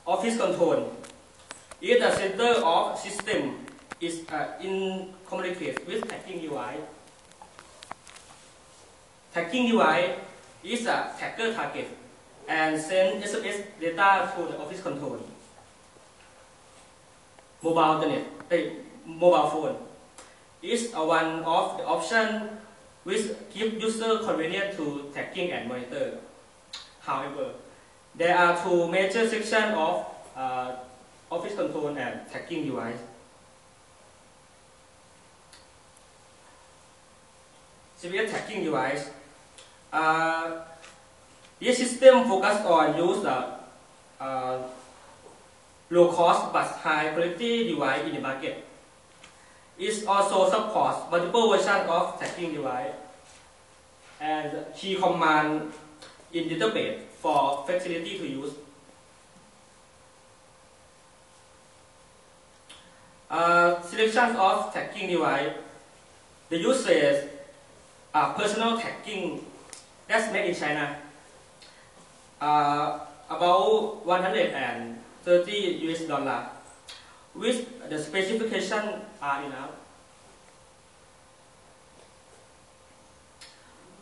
Office control is the center of system is in communicate with tagging device. Tagging device is a tagger target and send SMS data to the office control. Mobile phone is one of the options which give user convenience to tagging and monitor. However, there are two major sections of office control and tagging device. CPS tagging device. This system focuses on use low cost but high quality device in the market. It also supports multiple versions of tagging device and key command in database for flexibility to use. Selections of tagging device. The uses are personal tagging that's made in China. About $130, which the specification are enough.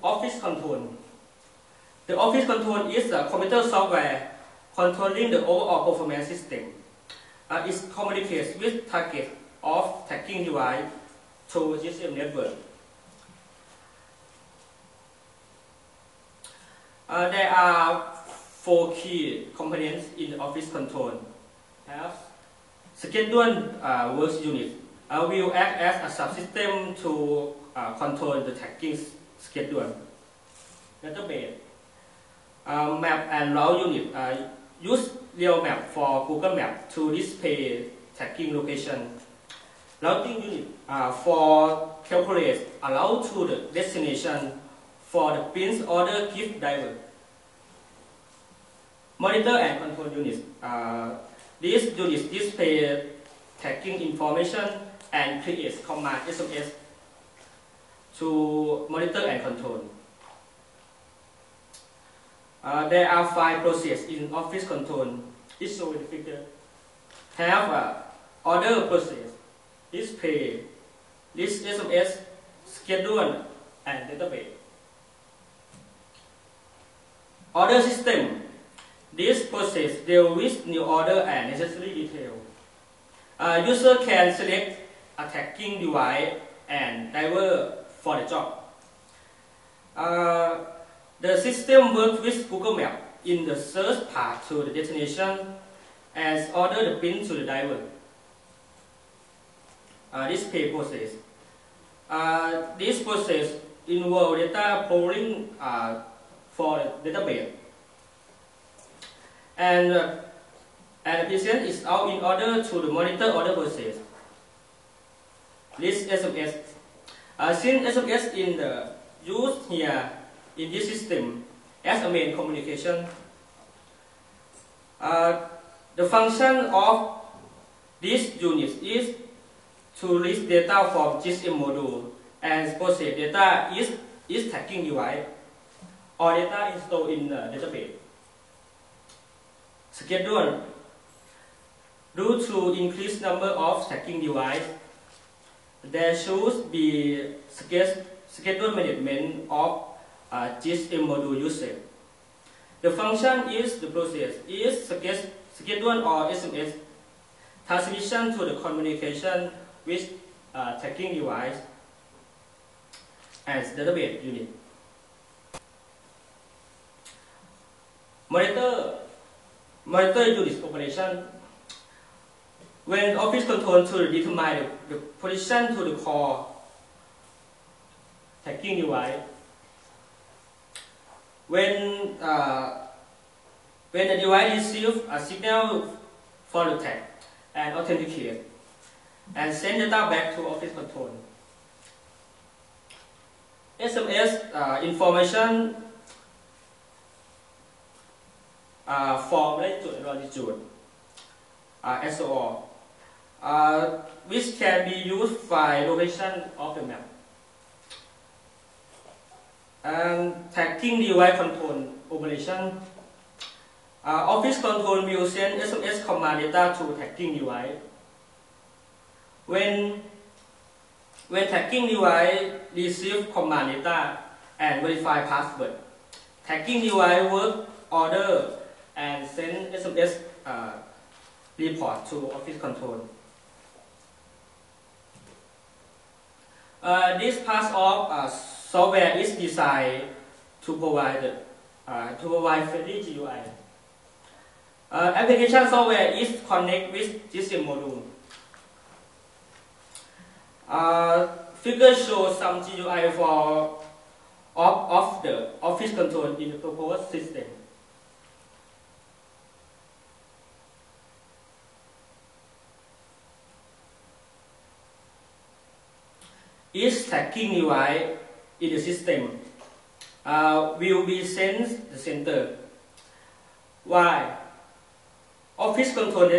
Office control. The office control is a computer software controlling the overall performance system. It communicates with target of tagging device through GSM network. There are four key components in the office control. Schedule works unit will act as a subsystem to control the tagging schedule. Database. Map and route unit use real map for Google Map to display tagging location. Routing unit for calculate a route to the destination for the pins order gift driver. Monitor and control units. These units display tagging information and create command SMS to monitor and control. There are 5 processes in office control. It's shown in the figure. Have order process, display, list SMS, schedule, and database. Order system. This process deals with new order and necessary detail. User can select a tagging device and driver for the job. The system works with Google Maps in the search path to the destination and order the pin to the driver. Display process. This process involves data polling for the database. And application is out in order to the monitor order process. List SMS. Since SMS is used here in this system as a main communication, the function of this unit is to list data from GSM module and process data is tagging device or data installed in the database. Schedule. Due to increased number of tagging devices, there should be schedule management of GSM module usage. The function is the process is schedule or SMS transmission to the communication with tagging device and database unit. Monitor unit operation. When office control to determine the position to the core tagging device. When the device receives a signal for the tag and authenticate and send data back to office control. SMS information for latitude and longitude, SOR, which can be used by location of the map. And tagging device control operation. Office control will send SMS command data to tagging device. When tagging device receive command data and verify password, tagging device work order and send SMS report to office control. This part of software is designed to provide friendly GUI. Application software is connect with GSM module. Figure shows some GUI for of the office control in the proposed system. Each tagging device in the system will be sent to the center. Why? Office control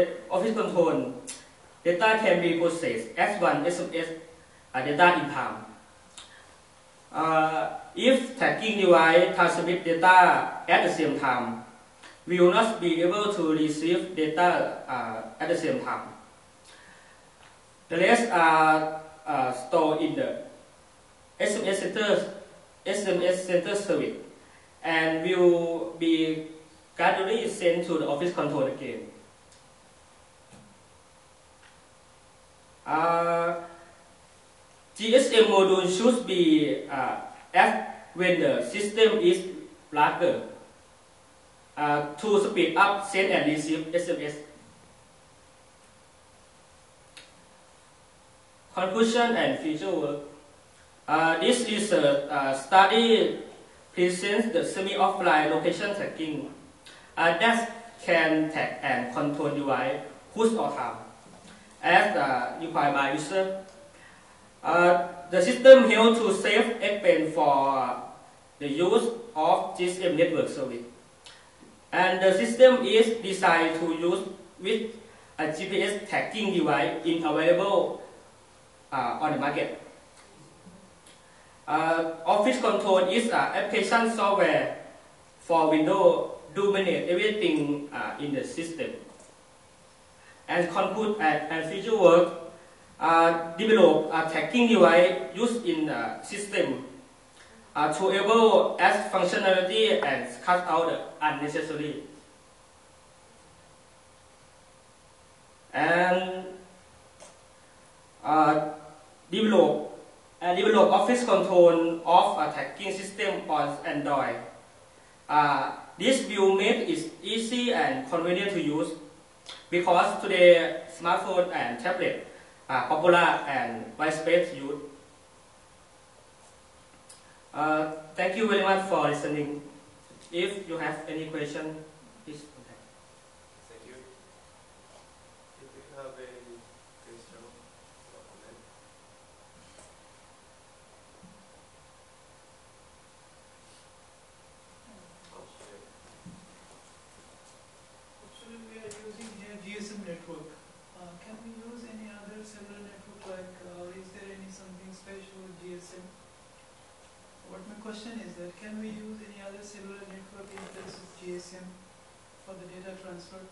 data can be processed as one SMS data in time. If tagging device transmit data at the same time, we will not be able to receive data at the same time. The rest are stored in the SMS center service and will be gradually sent to the office control again. GSM module should be when the system is larger to speed up send and receive SMS. Conclusion and future work. This research study presents the semi-offline location tagging that can tag and control device whose or time as required by user. The system helps to save expense for the use of GSM network service. And the system is designed to use with a GPS tagging device available on the market. Office control is an application software for Windows to manage everything in the system. And conclude and future work develop a tagging device used in the system to enable as functionality and cut out the unnecessary. And develop office control of a tagging system on Android. This will make it easy and convenient to use because today smartphone and tablet are popular and widespread use. Thank you very much for listening. If you have any question, please contact. Thank you. If you have any question or comment. Actually, we are using here GSM network. Can we use any other cellular network? Like, is there any something special with GSM? What my question is that can we use any other cellular network in place of GSM for the data transfer?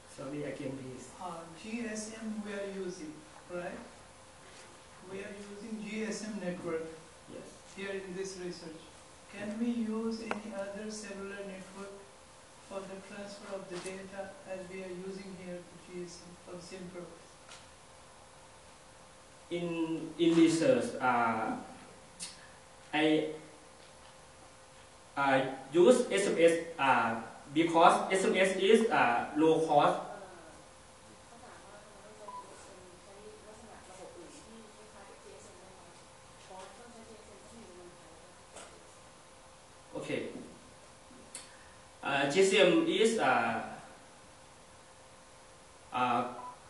Sorry, again, please. GSM we are using, right? We are using GSM network. Yes. Here in this research. Can we use any other cellular network for the transfer of the data as we are using here the GSM for the same purpose? In research, I use SMS because SMS is low cost. Okay. GSM is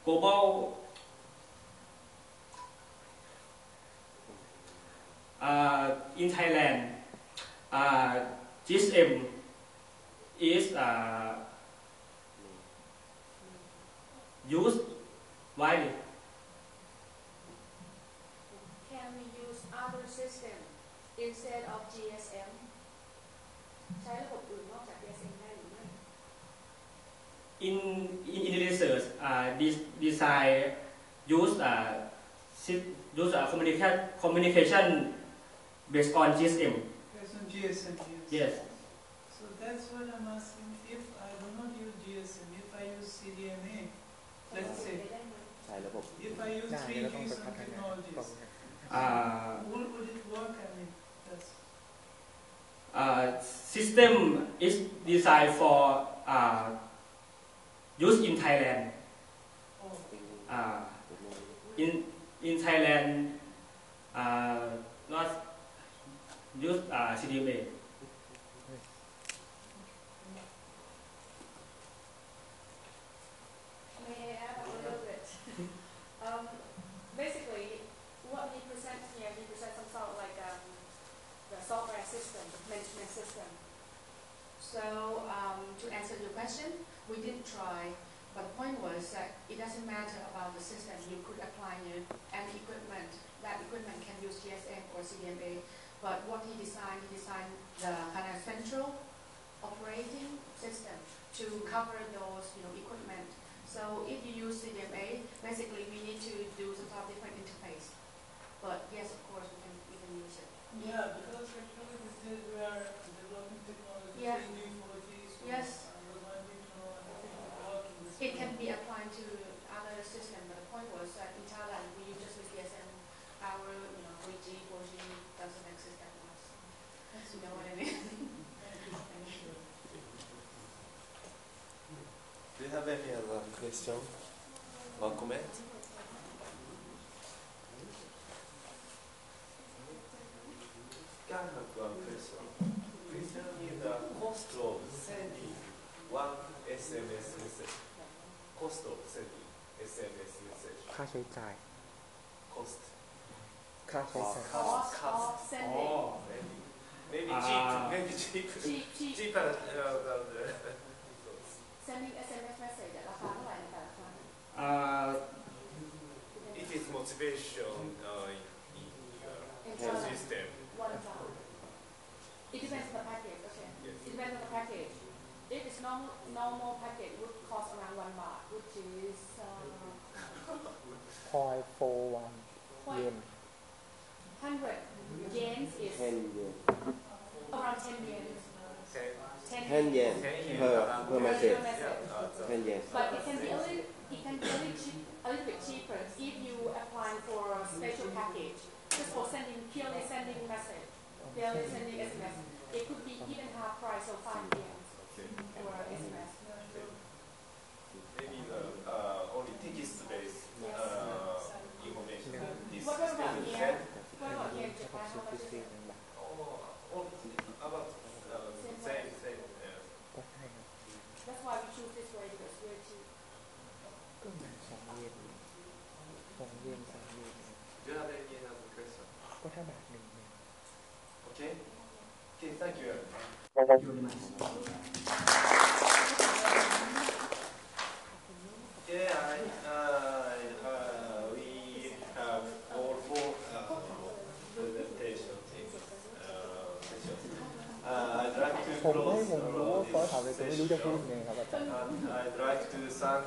global. In Thailand, GSM is used widely. Can we use other system instead of GSM? ใช้ระบบอื่นนอกจาก GSM ได้หรือไม่ in research this design use communication based on GSM. Based on GSM, Yes. So that's what I'm asking. If I do not use GSM, if I use CDMA, let's say, if I use ได้แล้วต้องไป 3 พัฒนา technologies, would it work? I mean, that's system is designed for use in Thailand. In Thailand, not use CDMA. May I add a little bit? Basically, what he presents here, he presents some sort of like the software system, the management system. So to answer your question, we didn't try, but the point was that it doesn't matter about the system. You could apply any equipment. That equipment can use GSM or CDMA. But what he designed the kind of central operating system to cover those equipment. So if you use CDMA, basically we need to do some sort of different interface. But yes, of course, we can use it. yeah, because actually these days we are developing technology, Yeah. 3G, 4G, so Yes. I was wanting to know if it would work in this It way. can be applied to other systems, but the point was that in Thailand we use just with GSM. Our 3G, 4G doesn't exist that much. You know what I mean? Do you have any other question or comment? I have one question. Please tell me the cost of sending one SMS message. Cost of sending SMS message. ค่าใช้จ่าย Cost. ค่าใช้จ่าย Cost of sending. Maybe cheap. Maybe cheap. Cheap. Cheaper than the. Sending SMS message ราคาเท่าไหร่ในแต่ละครั้ง It is motivation in your system. One pound. It depends on the package. Okay. Yes. It depends on the package. If it's normal package would cost around 1 baht, which is 0.41 เยน 100 yens is 10 yen. around 10 yens. 10 yen per message. message. 10 yen. But it can be a little bit cheaper if you apply for a special package, just for purely sending message, purely sending SMS. It could be even half price of 5 yen for SMS. Maybe the only text-based information. This What about system yen? can. What about yen Japan? How much is it? About same. Yeah. ก็ใช่ครับ That's why we choose this way because we're cheap. ก็เหมือน2 เยน2 เยน 3 เยน Do you have any other question? ก็ถ้าบาท1 เยน Okay. Okay. Thank you. Thank you very much. Okay. We have all 4 presentations in this session. I'd like to ผมให้ close ผมรู้ว่า this เขาถามเลยผมไม่รู้จะพูด session. ยังไงครับอาจารย์ And I'd like to thank